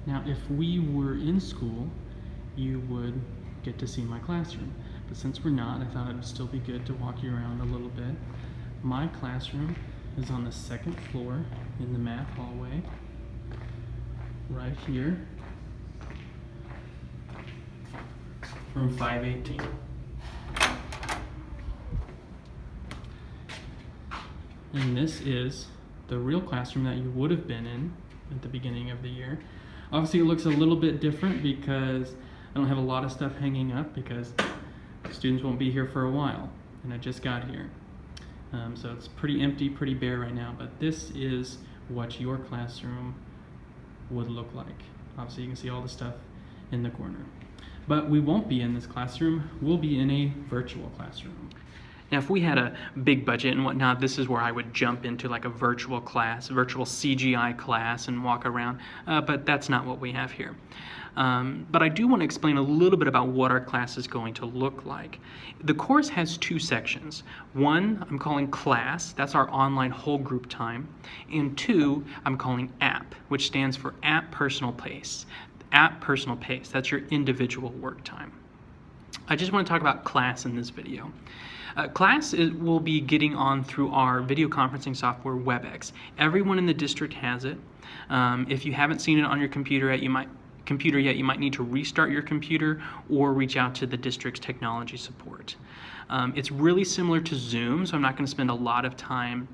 Now, if we were in school, you would get to see my classroom. But since we're not, I thought it would still be good to walk you around a little bit. My classroom is on the second floor in the math hallway, right here, room 518. And this is the real classroom that you would have been in at the beginning of the year. Obviously it looks a little bit different because I don't have a lot of stuff hanging up because students won't be here for a while and I just got here. So it's pretty empty, pretty bare right now, but this is what your classroom would look like. Obviously you can see all the stuff in the corner. But we won't be in this classroom, we'll be in a virtual classroom. Now, if we had a big budget and whatnot, this is where I would jump into like a virtual class, virtual CGI class and walk around, but that's not what we have here. But I do want to explain a little bit about what our class is going to look like. The course has two sections. One, I'm calling class, that's our online whole group time, and two, I'm calling app, which stands for App Personal Pace. App Personal Pace, that's your individual work time. I just want to talk about class in this video. Class will be getting on through our video conferencing software, WebEx. Everyone in the district has it. If you haven't seen it on your computer yet, you might need to restart your computer or reach out to the district's technology support. It's really similar to Zoom, so I'm not going to spend a lot of time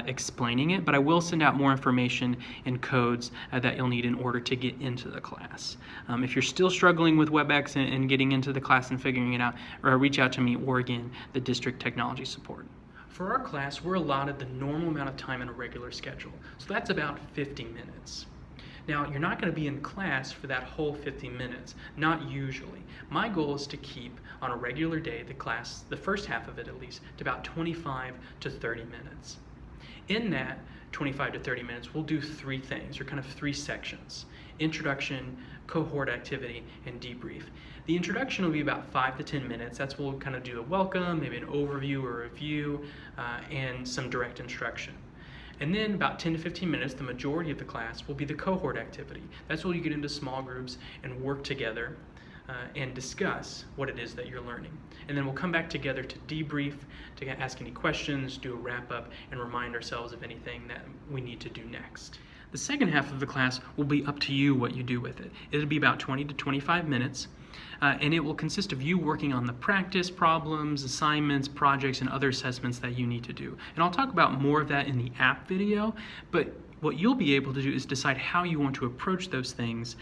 explaining it, but I will send out more information and codes that you'll need in order to get into the class. If you're still struggling with WebEx and getting into the class and figuring it out, reach out to me or again, the district technology support. For our class, we're allotted the normal amount of time in a regular schedule, so that's about 50 minutes. Now, you're not going to be in class for that whole 50 minutes, not usually. My goal is to keep, on a regular day, the class, the first half of it at least, to about 25 to 30 minutes. In that 25 to 30 minutes, we'll do three things, or kind of three sections: introduction, cohort activity, and debrief. The introduction will be about 5 to 10 minutes. That's where we'll kind of do a welcome, maybe an overview or review, and some direct instruction. And then about 10 to 15 minutes, the majority of the class will be the cohort activity. That's where you get into small groups and work together and discuss what it is that you're learning. And then we'll come back together to debrief, to ask any questions, do a wrap up, and remind ourselves of anything that we need to do next. The second half of the class will be up to you what you do with it. It'll be about 20 to 25 minutes. And it will consist of you working on the practice problems, assignments, projects, and other assessments that you need to do. And I'll talk about more of that in the app video, but what you'll be able to do is decide how you want to approach those things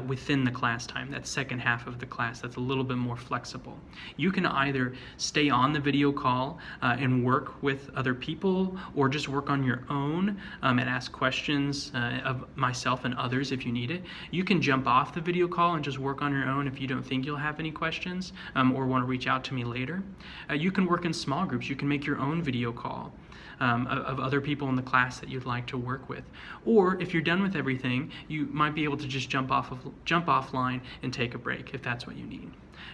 within the class time, that second half of the class that's a little bit more flexible. You can either stay on the video call and work with other people, or just work on your own and ask questions of myself and others if you need it. You can jump off the video call and just work on your own if you don't think you'll have any questions or want to reach out to me later. You can work in small groups. You can make your own video call of other people in the class that you'd like to work with. Or if you're done with everything, you might be able to just jump offline and take a break if that's what you need.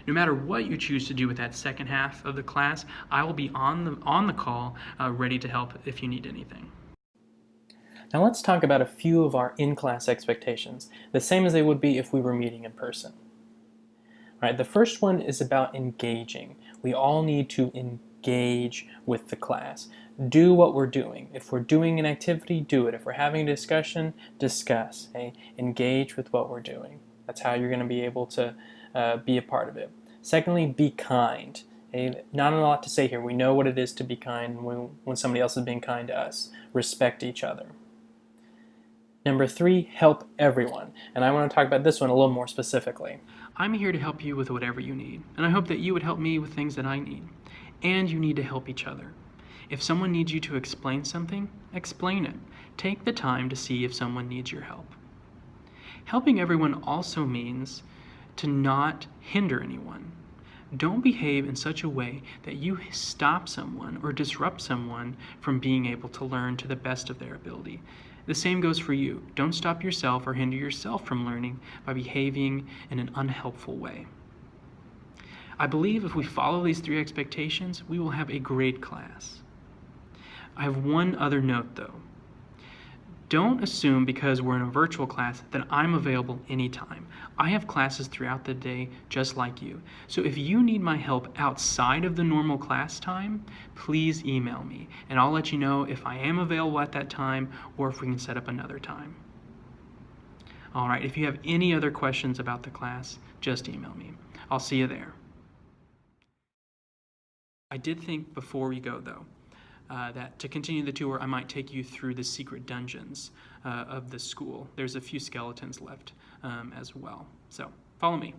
No matter what you choose to do with that second half of the class, I will be on the call ready to help if you need anything. Now let's talk about a few of our in-class expectations, the same as they would be if we were meeting in person. All right, the first one is about engaging. We all need to engage with the class. Do what we're doing. If we're doing an activity, do it. If we're having a discussion, discuss. Okay? Engage with what we're doing. That's how you're going to be able to be a part of it. Secondly, be kind. Okay? Not a lot to say here. We know what it is to be kind when somebody else is being kind to us. Respect each other. Number 3, help everyone. And I want to talk about this one a little more specifically. I'm here to help you with whatever you need. And I hope that you would help me with things that I need. And you need to help each other. If someone needs you to explain something, explain it. Take the time to see if someone needs your help. Helping everyone also means to not hinder anyone. Don't behave in such a way that you stop someone or disrupt someone from being able to learn to the best of their ability. The same goes for you. Don't stop yourself or hinder yourself from learning by behaving in an unhelpful way. I believe if we follow these 3 expectations, we will have a great class. I have one other note though. Don't assume because we're in a virtual class that I'm available anytime. I have classes throughout the day just like you. So if you need my help outside of the normal class time, please email me and I'll let you know if I am available at that time or if we can set up another time. All right, if you have any other questions about the class, just email me. I'll see you there. I did think before we go though, that to continue the tour, I might take you through the secret dungeons of the school. There's a few skeletons left as well. So follow me.